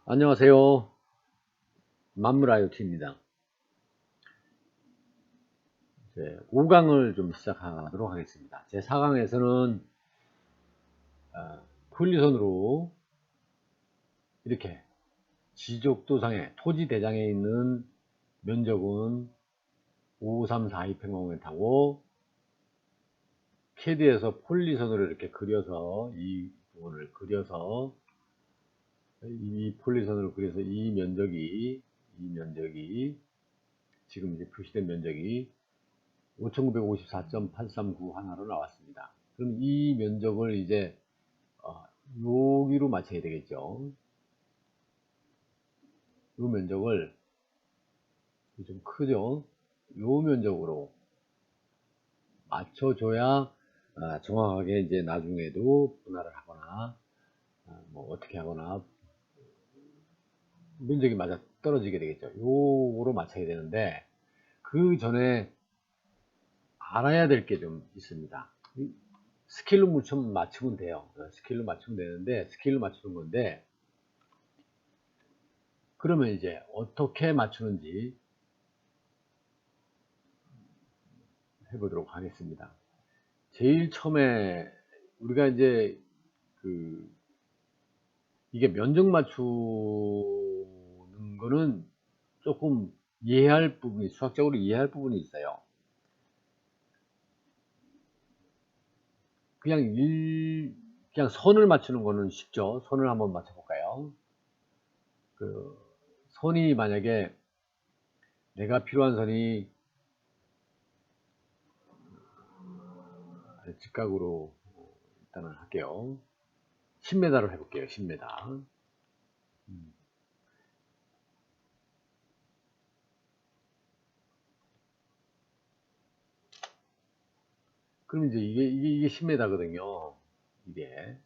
안녕하세요. 만물 IoT입니다. 5강을 좀 시작하도록 하겠습니다. 제 4강에서는 분리선으로 이렇게 지적도상에 토지 대장에 있는 면적은 534평방미터고 캐드에서 폴리선으로 이렇게 그려서 이 부분을 그려서 이 폴리선으로 그려서 이 면적이 지금 이제 표시된 면적이 5954.839 하나로 나왔습니다. 그럼 이 면적을 이제 여기로 맞춰야 되겠죠. 이 면적을 좀 크죠. 이 면적으로 맞춰줘야 정확하게 이제 나중에도 분할을 하거나 뭐 어떻게 하거나 면적이 맞아 떨어지게 되겠죠. 요거로 맞춰야 되는데 그 전에 알아야 될 게 좀 있습니다. 스케일로 맞추면 돼요. 스케일로 맞추면 되는데 스케일로 맞추는 건데 그러면 이제 어떻게 맞추는지 해보도록 하겠습니다. 제일 처음에 우리가 이제 이게 면적 맞추는 거는 조금 이해할 부분이 수학적으로 이해할 부분이 있어요. 그냥 선을 맞추는 거는 쉽죠. 선을 한번 맞춰볼까요? 선이 만약에 내가 필요한 선이 직각으로 일단은 할게요. 10m로 해볼게요. 10m. 그럼 이제 이게 10m거든요. 이게.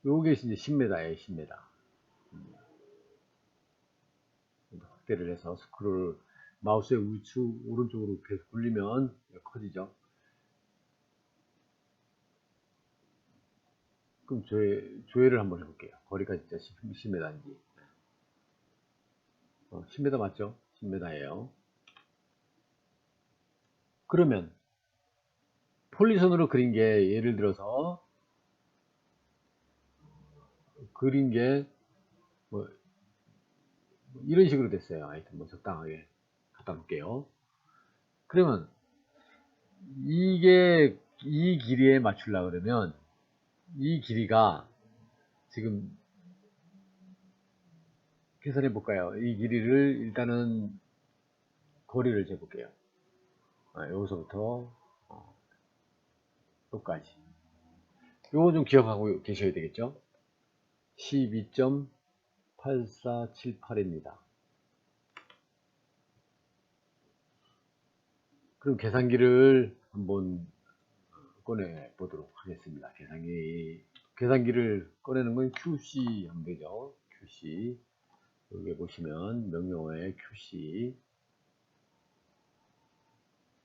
요게 이제 10m예요. 10m. 확대를 해서 스크롤 마우스의 우측 오른쪽으로 계속 굴리면 커지죠. 그럼 조회를 한번 해볼게요. 거리가 진짜 10m인지. 10m 맞죠? 10m예요. 그러면 폴리선으로 그린 게 예를 들어서 그린 게 뭐 이런 식으로 됐어요. 하여튼 뭐 적당하게 갖다 놓을게요. 그러면 이게 이 길이에 맞추려고 그러면 이 길이가 지금 계산해 볼까요? 이 길이를 일단은 거리를 재볼게요. 여기서부터 여기까지. 요거 좀 기억하고 계셔야 되겠죠? 12.8478입니다. 그럼 계산기를 한번 꺼내 보도록 하겠습니다. 계산기를 꺼내는 건 QC 하면 되죠. QC. 여기 보시면 명령어에 QC.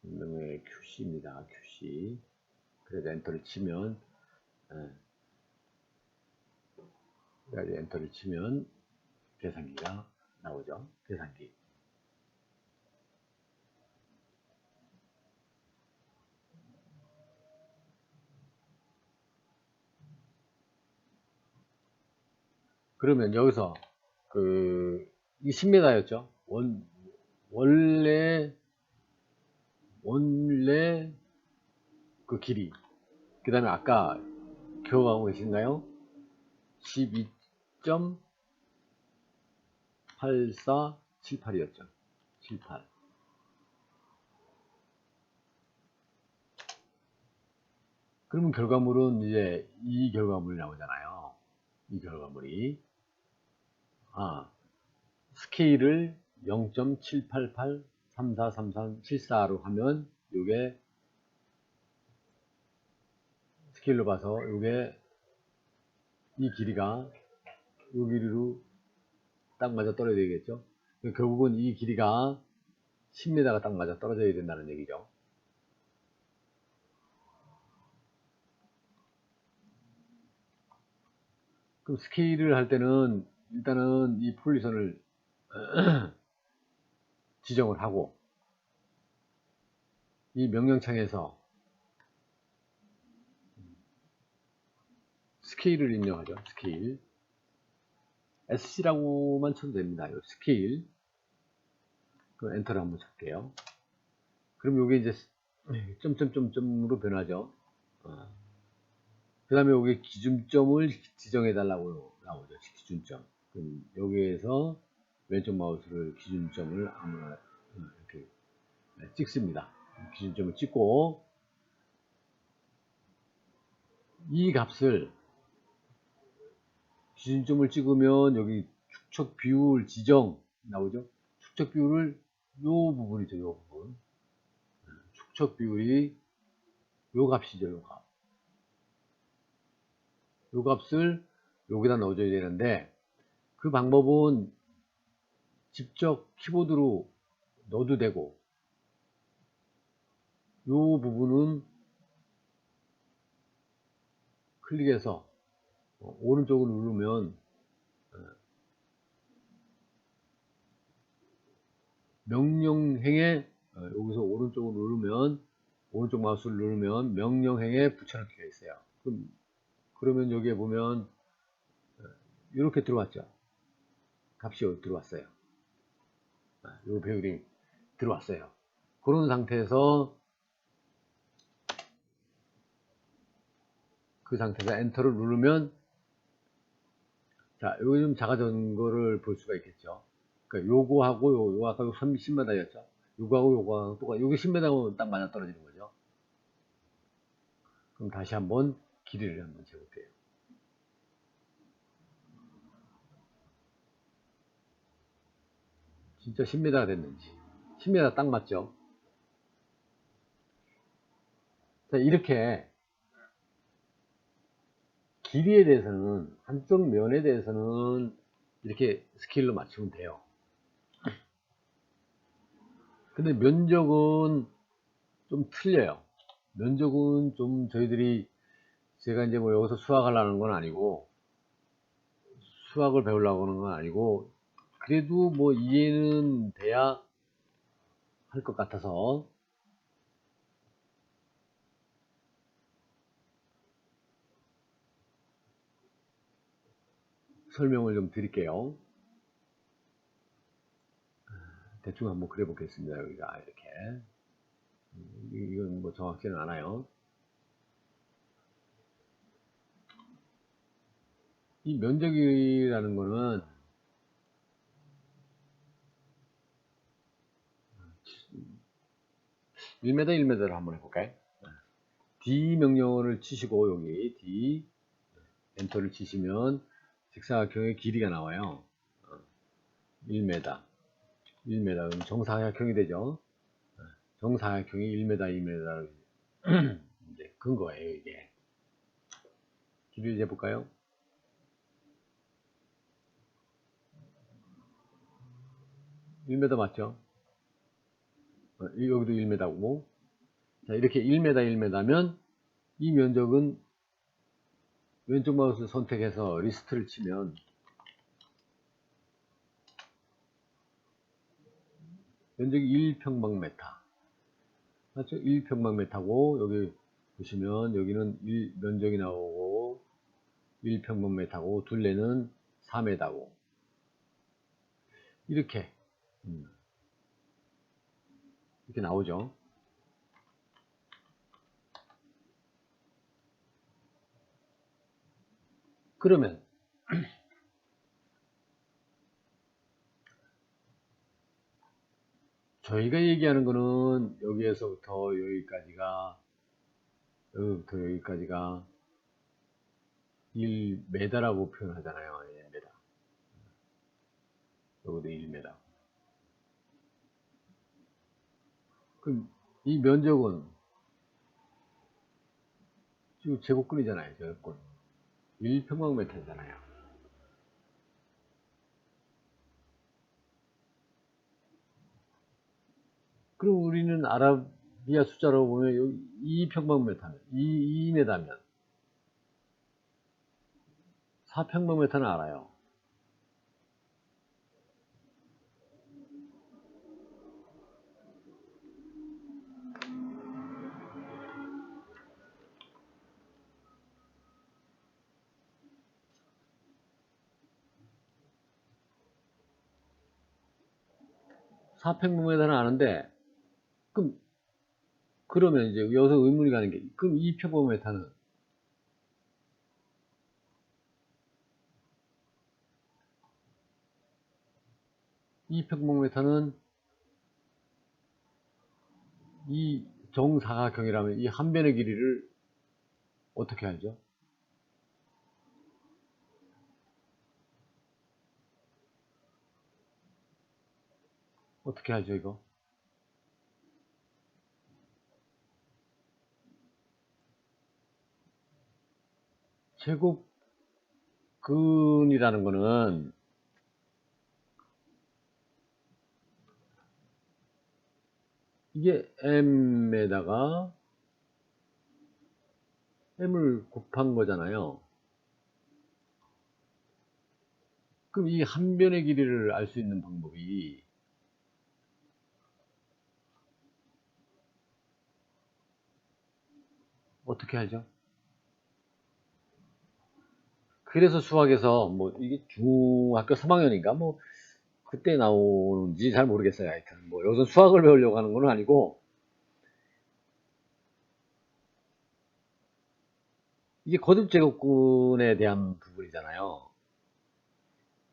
명령어에 QC입니다. QC. 그래서 엔터를 치면, 그래서 엔터를 치면 계산기가 나오죠. 계산기. 그러면 여기서 이 10m였죠. 원래 그 길이. 그 다음에 아까 기억하고 계신가요? 12.8478이었죠. 78. 그러면 결과물은 이제 이 결과물이 나오잖아요. 이 결과물이. 스케일을 0.788343374로 하면 이게 스케일로 봐서 이게 이 길이가 이 길이로 딱 맞아 떨어져야 되겠죠. 결국은 이 길이가 10m가 딱 맞아 떨어져야 된다는 얘기죠. 그럼 스케일을 할 때는 일단은 이 폴리선을 지정을 하고 이 명령창에서 스케일을 입력하죠. 스케일 SC라고만 쳐도 됩니다. 요 스케일 그 엔터를 한번 칠게요. 그럼 요게 이제 점점점점으로 변하죠. 그 다음에 여기 기준점을 지정해 달라고 나오죠. 기준점. 그럼 여기에서 왼쪽 마우스를 기준점을 아무나 이렇게 찍습니다. 기준점을 찍고 이 값을 기준점을 찍으면 여기 축척 비율 지정 나오죠. 축척 비율을 요 부분이죠. 요 부분. 축척 비율이 요 값이죠. 요 값. 요 값을 여기다 넣어줘야 되는데 그 방법은 직접 키보드로 넣어도 되고 요 부분은 클릭해서 오른쪽을 누르면 명령행에 여기서 오른쪽을 누르면 오른쪽 마우스를 누르면 명령행에 붙여넣기가 있어요. 그러면 여기에 보면 이렇게 들어왔죠. 값이 들어왔어요. 이 배열이 들어왔어요. 그런 상태에서 그 상태에서 엔터를 누르면 자 여기 좀 작아진 거를 볼 수가 있겠죠. 그러니까 요거하고 요 아까 10m였죠. 요거하고 요거하고 똑같아. 요게 10m면 딱 맞아 떨어지는 거죠. 그럼 다시 한번 길이를 한번 재볼게요. 진짜 10m가 됐는지 10m 딱 맞죠. 자 이렇게 길이에 대해서는 한쪽 면에 대해서는 이렇게 스케일로 맞추면 돼요. 근데 면적은 좀 틀려요. 면적은 좀 저희들이 제가 이제 뭐 여기서 수학하려는 건 아니고 수학을 배우려고 하는 건 아니고 그래도 뭐 이해는 돼야 할 것 같아서 설명을 좀 드릴게요. 대충 한번 그려 보겠습니다. 여기가 이렇게 이건 뭐 정확지는 않아요. 이 면적이라는 거는 (1m) (1m를) 한번 해볼까요? D 명령어를 치시고 여기 D 엔터를 치시면 직사각형의 길이가 나와요. 1m 1m 그럼 정사각형이 되죠. 정사각형이 1m 2m로 이제 근거예요. 이게 길이를 재볼까요? (1m) 맞죠? 여기도 1m고 자 이렇게 1m 1m면 이 면적은 왼쪽 마우스 선택해서 리스트를 치면 면적이 1평방미터 맞죠? 1평방미터고 여기 보시면 여기는 면적이 나오고 1평방미터고 둘레는 4m고 이렇게 이렇게 나오죠. 그러면 저희가 얘기하는 거는 여기에서부터 여기까지가 1m라고 표현하잖아요. 1m. 여기도 1m. 그럼 이 면적은 지금 제곱근이잖아요. 제곱근. 1평방미터잖아요. 그럼 우리는 아라비아 숫자로 보면 여기 2평방미터면 2m면 4평방미터는 알아요. 사평방미터는 아는데, 그러면 이제 여기서 의문이 가는 게, 그럼 2평방미터는 2평방미터는 이 정사각형이라면 이 한 변의 길이를 어떻게 알죠? 어떻게 알죠, 이거? 제곱근이라는 거는 이게 m에다가 m을 곱한 거잖아요. 그럼 이 한 변의 길이를 알 수 있는 방법이 어떻게 알죠? 그래서 수학에서 뭐 이게 중학교 3학년인가 뭐 그때 나오는지 잘 모르겠어요. 하여튼 뭐 여기서 수학을 배우려고 하는 건 아니고 이게 거듭제곱근에 대한 부분이잖아요.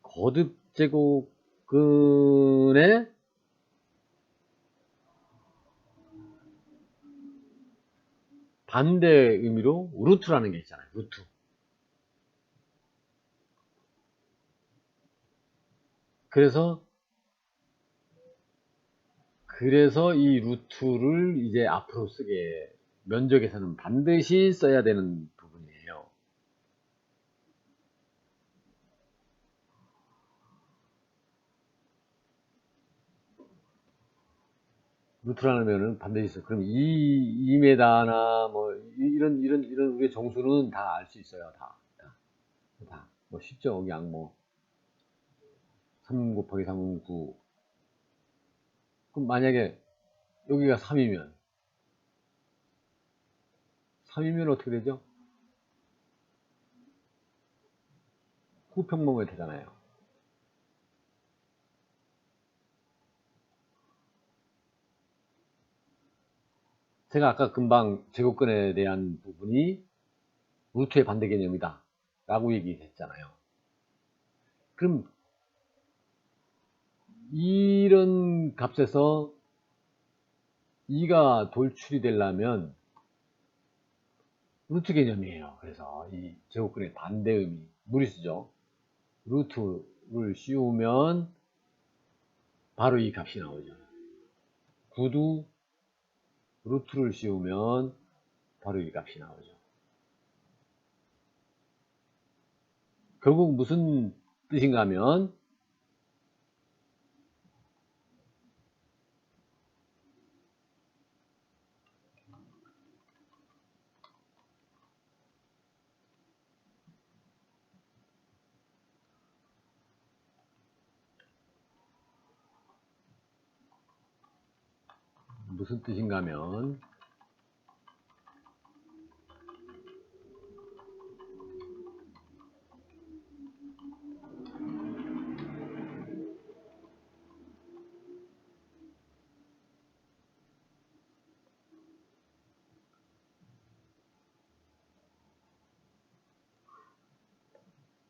거듭제곱근의 반대 의미로 루트라는 게 있잖아요. 루트. 그래서 이 루트를 이제 앞으로 쓰게 면적에서는 반드시 써야 되는 부분이에요. 루트라는 면은 반드시 있어요. 그럼 2m나 뭐 이런 우리의 정수는 다 알 수 있어요. 다. 뭐 쉽죠. 그냥 뭐 3 곱하기 3은 9. 그럼 만약에 여기가 3이면 어떻게 되죠? 9평방미터 되잖아요. 제가 아까 금방 제곱근에 대한 부분이 루트의 반대 개념이다 라고 얘기했잖아요. 그럼 이런 값에서 2가 돌출이 되려면 루트 개념이에요. 그래서 이 제곱근의 반대 의미, 무리수죠. 루트를 씌우면 바로 이 값이 나오죠. 9도 루트를 씌우면 바로 이 값이 나오죠. 결국 무슨 뜻인가 하면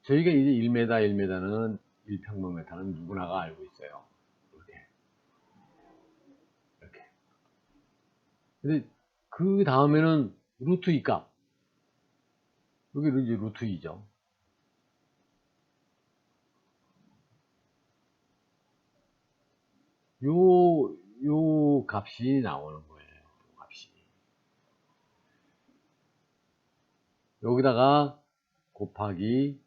저희가 이제 1m, 1m는 1평방미터는 누구나가 알고 있어요. 이렇게. 근데 그 다음에는 루트 2값. 여기는 이제 루트 2죠. 요 값이 나오는 거예요. 요 값이. 여기다가 곱하기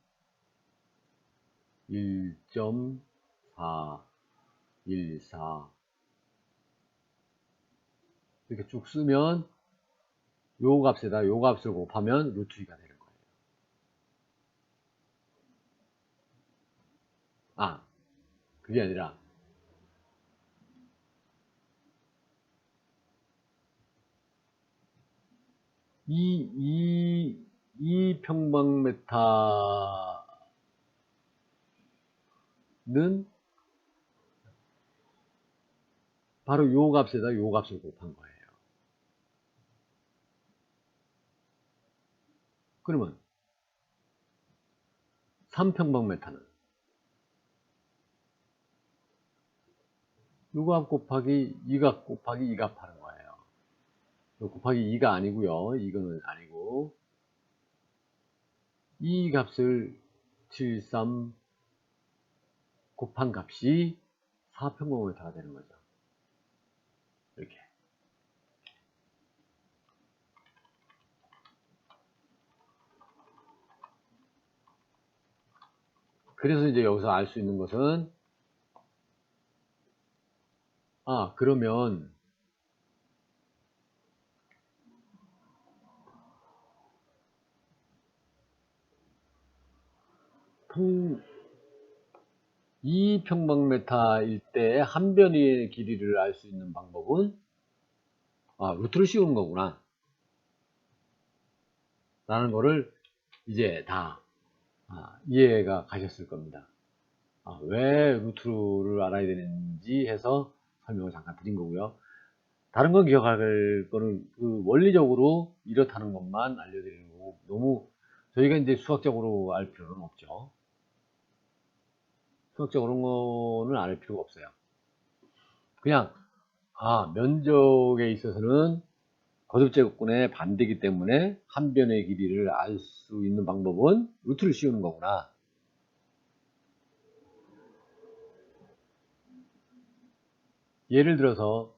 1.414 이렇게 쭉 쓰면 요 값에다 요 값을 곱하면 루트 2가 되는 거예요. 그게 아니라 이 평방메타는 바로 요 값에다 요 값을 곱한 거예요. 그러면 3평방메타는 요 값 곱하기 이 값 곱하기 이 값 하는 거예요. 요 곱하기 2가 아니고요. 이거는 아니고 이 값을 73 곱한 값이 4평방메타가 되는 거죠. 이렇게. 그래서 이제 여기서 알 수 있는 것은 그러면 이 평방메타일 때 한 변의 길이를 알 수 있는 방법은 루트를 씌우는 거구나 라는 거를 이제 다 이해가 가셨을 겁니다. 왜 루트를 알아야 되는지 해서 설명을 잠깐 드린 거고요. 다른 건 기억할 거는 그 원리적으로 이렇다는 것만 알려드리는 거고, 너무 저희가 이제 수학적으로 알 필요는 없죠. 수학적으로는 알 필요가 없어요. 그냥 면적에 있어서는 거듭제곱근의 반대이기 때문에 한 변의 길이를 알 수 있는 방법은 루트를 씌우는 거구나. 예를 들어서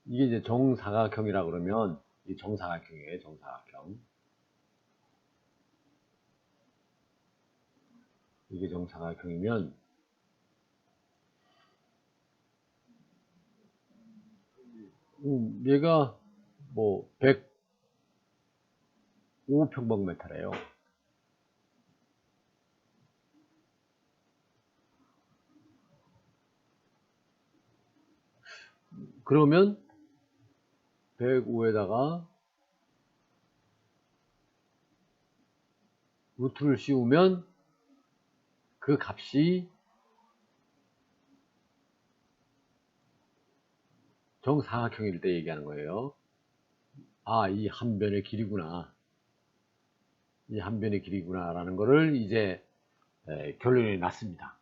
이게 이제 정사각형이라 그러면 이 정사각형이에요. 정사각형. 이게 정사각형이면 얘가 뭐 105평방미터래요. 그러면 105에다가 루트를 씌우면 그 값이 정사각형일 때 얘기하는 거예요. 이 한 변의 길이구나. 이 한 변의 길이구나 라는 거를 이제 결론이 났습니다.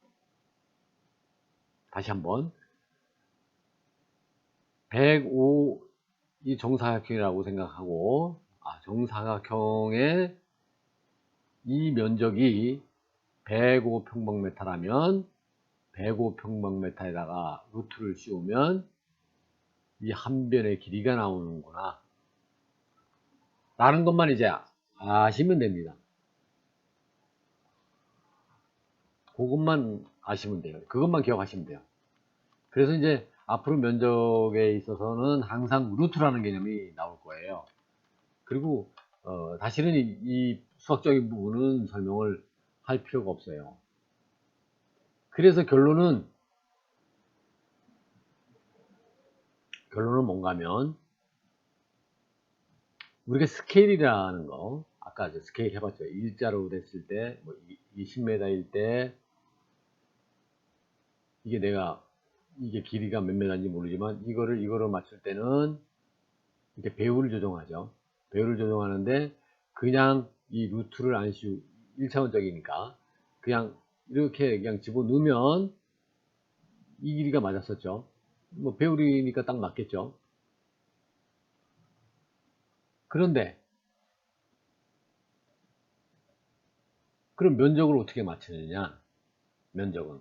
다시 한번 105 이 정사각형이라고 생각하고 정사각형의 이 면적이 105평방미터라면 105평방미터에다가 루트를 씌우면 이 한 변의 길이가 나오는구나 라는 것만 이제 아시면 됩니다. 그것만 아시면 돼요. 그것만 기억하시면 돼요. 그래서 이제 앞으로 면적에 있어서는 항상 루트라는 개념이 나올 거예요. 그리고 다시는 이 수학적인 부분은 설명을 할 필요가 없어요. 그래서 결론은 뭔가 하면 우리가 스케일이라는 거 아까 스케일 해봤죠. 일자로 됐을 때 뭐 20m일 때 이게 길이가 몇 m인지 모르지만 이거를 맞출 때는 이렇게 배우를 조정하죠. 배우를 조정하는데 그냥 이 루트를 안 씌우 1차원적이니까 그냥 이렇게 그냥 집어넣으면 이 길이가 맞았었죠. 뭐 배우리니까 딱 맞겠죠. 그런데 그럼 면적을 어떻게 맞추느냐? 면적은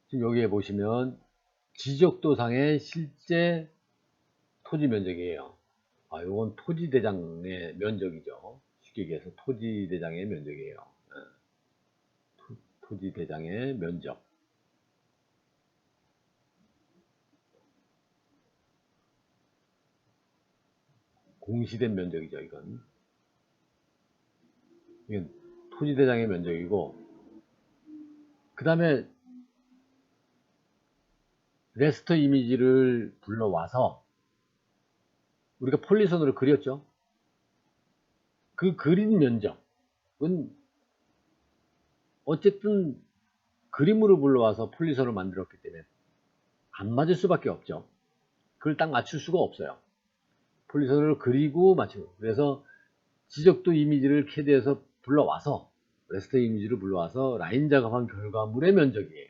지금 여기에 보시면 지적도상의 실제 토지 면적이에요. 요건 토지대장의 면적이죠. 쉽게 얘기해서 토지대장의 면적이에요. 토지대장의 면적. 공시된 면적이죠, 이건. 토지대장의 면적이고, 그 다음에 레스터 이미지를 불러와서 우리가 폴리선으로 그렸죠. 그 그린 면적은 어쨌든 그림으로 불러와서 폴리선을 만들었기 때문에 안 맞을 수밖에 없죠. 그걸 딱 맞출 수가 없어요. 폴리선을 그리고 맞추고. 그래서 지적도 이미지를 캐드해서 불러와서, 레스터 이미지를 불러와서 라인 작업한 결과물의 면적이에요.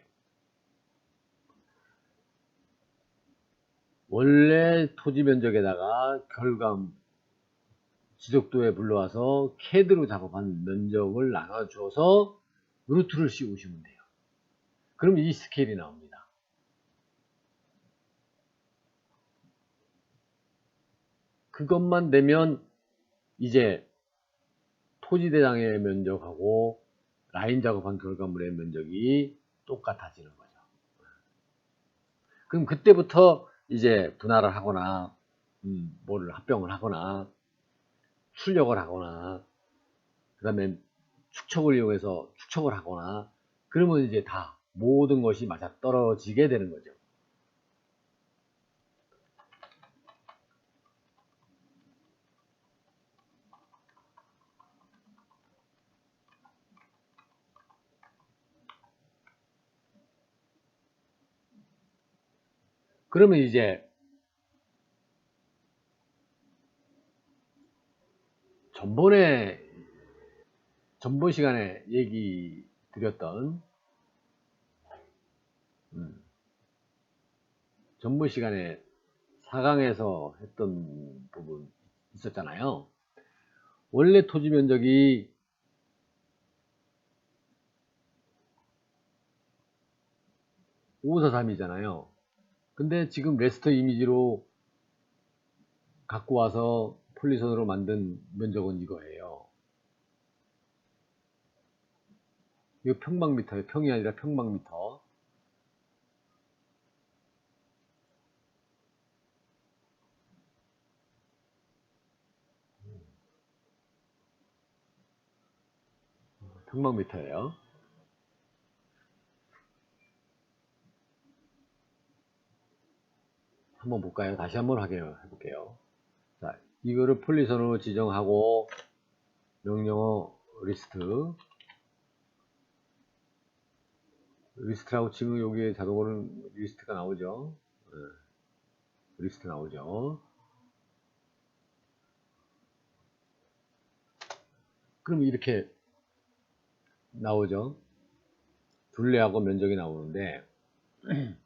원래 토지 면적에다가 지적도에 불러와서 캐드로 작업한 면적을 나눠줘서 루트를 씌우시면 돼요. 그럼 이 스케일이 나옵니다. 그것만 되면 이제 토지대장의 면적하고 라인 작업한 결과물의 면적이 똑같아지는 거죠. 그럼 그때부터 이제 분할을 하거나 뭐를 합병을 하거나 출력을 하거나 그 다음에 축척을 이용해서 축척을 하거나 그러면 이제 다 모든 것이 맞아떨어지게 되는 거죠. 그러면 이제 전번 시간에 얘기 드렸던 전번 시간에 4강에서 했던 부분 있었잖아요. 원래 토지 면적이 543이잖아요. 근데 지금 레스터 이미지로 갖고 와서 폴리선으로 만든 면적은 이거예요. 이거 평방미터예요. 평이 아니라 평방미터. 평방미터예요. 한번 볼까요? 다시 한번 확인해 볼게요. 자, 이거를 폴리선으로 지정하고 명령어 리스트라고 치면 여기에 자동으로 리스트가 나오죠. 리스트 나오죠. 그럼 이렇게 나오죠. 둘레하고 면적이 나오는데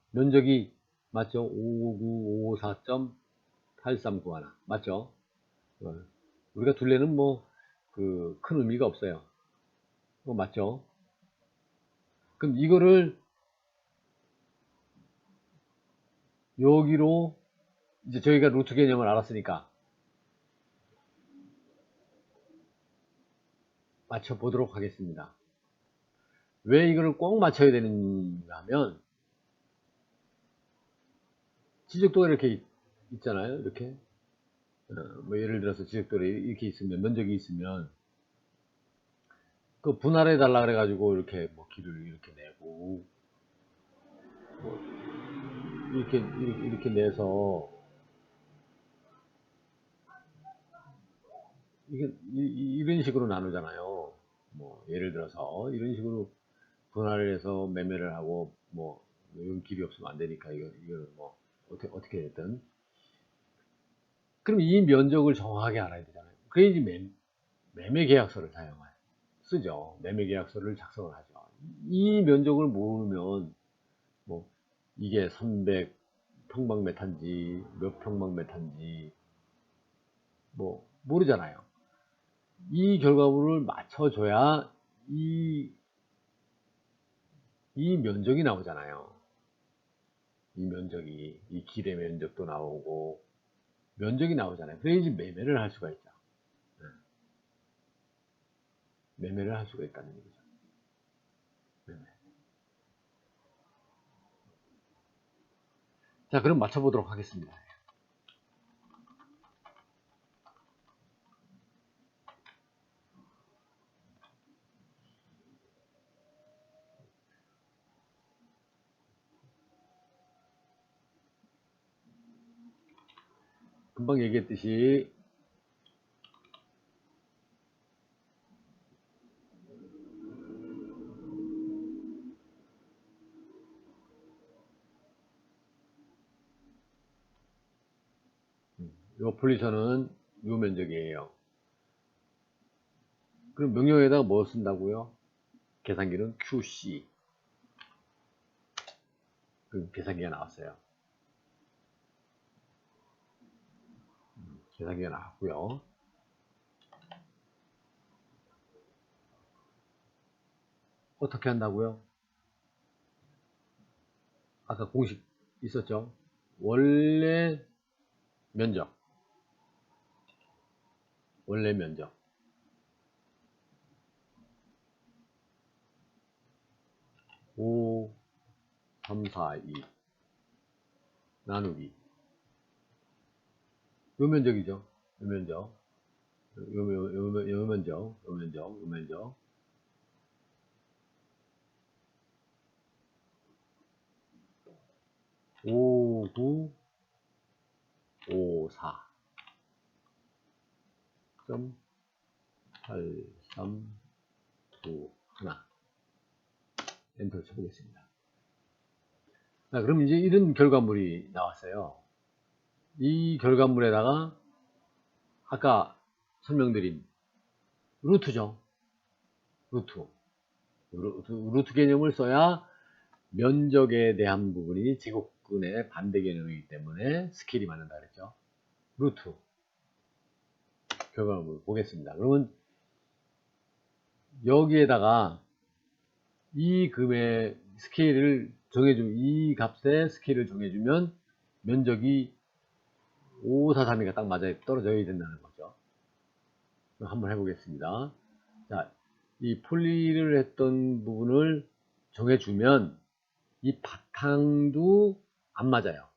면적이 맞죠? 59554.8391 맞죠? 우리가 둘레는 뭐 그 큰 의미가 없어요. 맞죠? 그럼 이거를 여기로 이제 저희가 루트 개념을 알았으니까 맞춰 보도록 하겠습니다. 왜 이거를 꼭 맞춰야 되는가 하면 지적도가 이렇게 있잖아요. 이렇게 뭐 예를 들어서 지적도가 이렇게 있으면 면적이 있으면 그 분할해 달라 그래 가지고 이렇게 뭐 길을 이렇게 내고 뭐 이렇게 내서 이런 식으로 나누잖아요. 뭐 예를 들어서 이런 식으로 분할을 해서 매매를 하고 뭐 이런 길이 없으면 안 되니까 이거 뭐 어떻게 됐든 그럼 이 면적을 정확하게 알아야 되잖아요. 그래야지 매매 계약서를 쓰죠. 매매 계약서를 작성을 하죠. 이 면적을 모르면 뭐 이게 300 평방미터인지 몇 평방미터인지 뭐 모르잖아요. 이 결과물을 맞춰줘야 이 면적이 나오잖아요. 이 길의 면적도 나오고 면적이 나오잖아요. 그래야지 매매를 할 수가 있죠. 매매를 할 수가 있다는 얘기죠. 매매. 자, 그럼 맞춰보도록 하겠습니다. 금방 얘기했듯이 요 폴리션은 요 면적이에요. 그럼 명령에다가 뭐 쓴다고요? 계산기는 QC. 그 계산기가 나왔어요. 계산기가 나왔고요. 어떻게 한다고요? 아까 공식 있었죠? 원래 면적 5, 3, 4, 2 나누기 요 면적이죠. 요 면적 요 면적 5, 9, 5, 4 점 8, 3, 9, 1 엔터 쳐보겠습니다. 자, 그럼 이제 이런 결과물이 나왔어요. 이 결과물에다가 아까 설명드린 루트죠. 루트 개념을 써야 면적에 대한 부분이 제곱근의 반대 개념이기 때문에 스케일이 맞는다 그랬죠. 루트 결과물 보겠습니다. 그러면 여기에다가 이 금의 스케일을 정해주면 이 값의 스케일을 정해주면 면적이 5432가 딱 맞아 떨어져야 된다는 거죠. 한번 해보겠습니다. 자, 이 폴리를 했던 부분을 정해주면 이 바탕도 안 맞아요.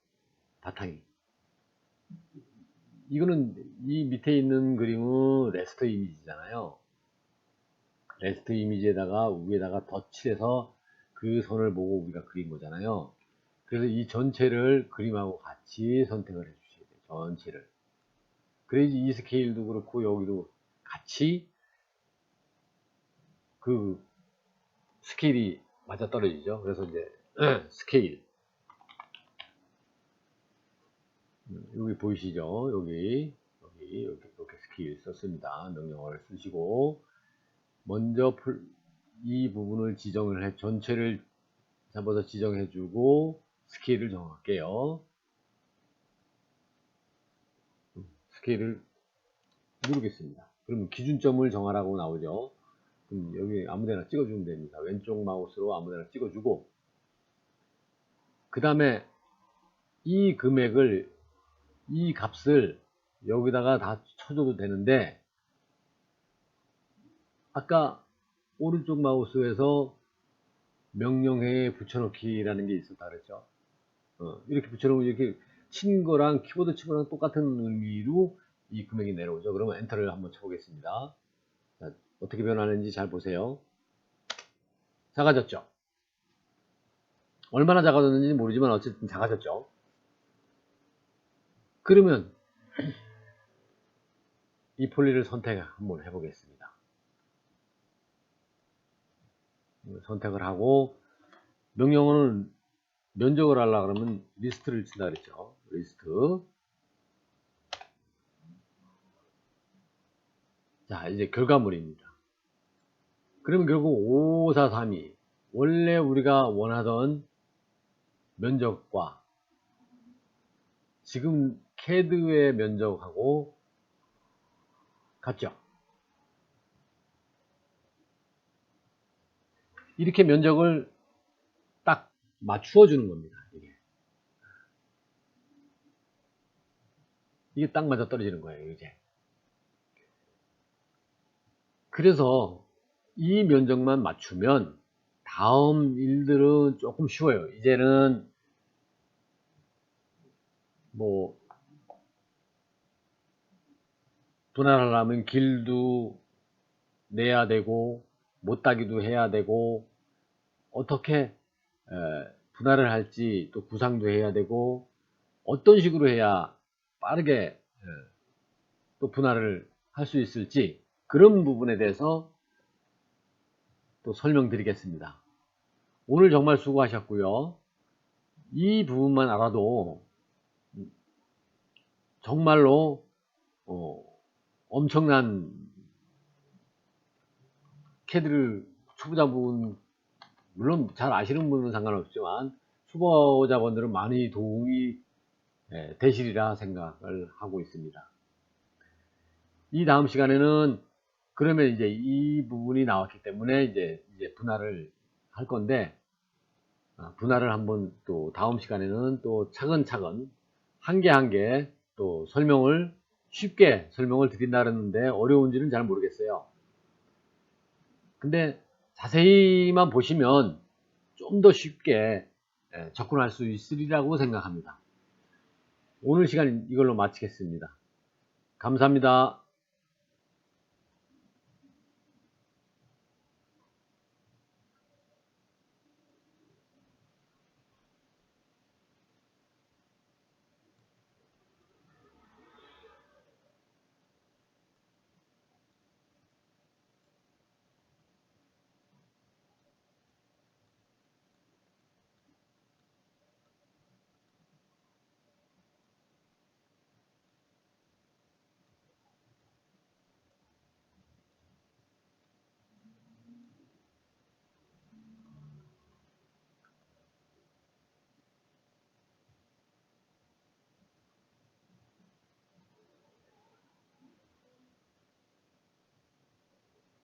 바탕이. 이거는 이 밑에 있는 그림은 레스터 이미지잖아요. 레스트 이미지에다가 위에다가 덧칠해서 그 선을 보고 우리가 그린 거잖아요. 그래서 이 전체를 그림하고 같이 선택을 해주셔야 돼요. 전체를. 그래야지 이 스케일도 그렇고 여기도 같이 그 스케일이 맞아 떨어지죠. 그래서 이제 스케일 여기 보이시죠? 여기 이렇게 스케일 썼습니다. 명령어를 쓰시고 먼저 이 부분을 지정을 해 전체를 잡아서 지정해 주고 스케일을 정할게요. 스케일을 누르겠습니다. 그러면 기준점을 정하라고 나오죠. 그럼 여기 아무데나 찍어주면 됩니다. 왼쪽 마우스로 아무데나 찍어주고 그 다음에 이 금액을 이 값을 여기다가 다 쳐줘도 되는데 아까 오른쪽 마우스에서 명령해에 붙여넣기라는 게 있었다 그랬죠. 이렇게 붙여놓으면 이렇게 친 거랑 키보드 친 거랑 똑같은 의미로 이 금액이 내려오죠. 그러면 엔터를 한번 쳐보겠습니다. 자, 어떻게 변하는지 잘 보세요. 작아졌죠. 얼마나 작아졌는지 모르지만 어쨌든 작아졌죠. 그러면 이 폴리를 선택 한번 해보겠습니다. 선택을 하고 명령어는 면적을 하려고 그러면 리스트를 친다 그랬죠. 리스트. 자, 이제 결과물입니다. 그러면 결국 5432 원래 우리가 원하던 면적과 지금 CAD의 면적하고 같죠. 이렇게 면적을 딱 맞추어 주는 겁니다. 이게 딱 맞아 떨어지는 거예요. 이제. 그래서 이 면적만 맞추면 다음 일들은 조금 쉬워요. 이제는 뭐 분할하려면 길도 내야 되고 못 따기도 해야 되고 어떻게 분할을 할지 또 구상도 해야 되고 어떤 식으로 해야 빠르게 또 분할을 할 수 있을지 그런 부분에 대해서 또 설명드리겠습니다. 오늘 정말 수고하셨고요. 이 부분만 알아도 정말로 엄청난 캐드를 초보자분, 물론 잘 아시는 분은 상관없지만 초보자분들은 많이 도움이 되시리라 생각을 하고 있습니다. 이 다음 시간에는 그러면 이제 이 부분이 나왔기 때문에 이제 분할을 할 건데, 분할을 한번 또 다음 시간에는 또 차근차근 한 개 한 개 또 설명을 쉽게 설명을 드린다 그랬는데 어려운지는 잘 모르겠어요. 근데 자세히만 보시면 좀 더 쉽게 접근할 수 있으리라고 생각합니다. 오늘 시간 이걸로 마치겠습니다. 감사합니다.